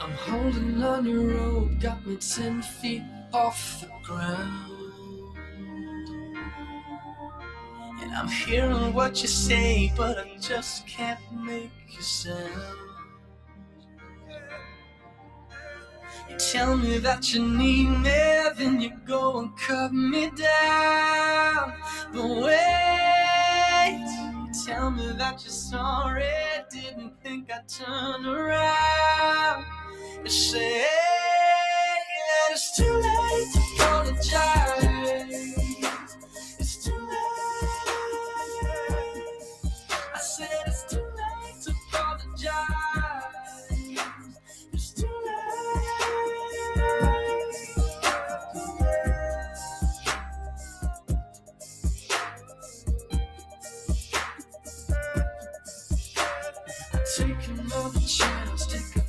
I'm holding on your rope, got me 10 feet off the ground. And I'm hearing what you say, but I just can't make a sound. You tell me that you need me, then you go and cut me down. But wait, you tell me that you're sorry, didn't think I'd turn around. You say that it's too late to apologize. It's too late. I said it's too late to apologize. It's too late. Take another chance, take a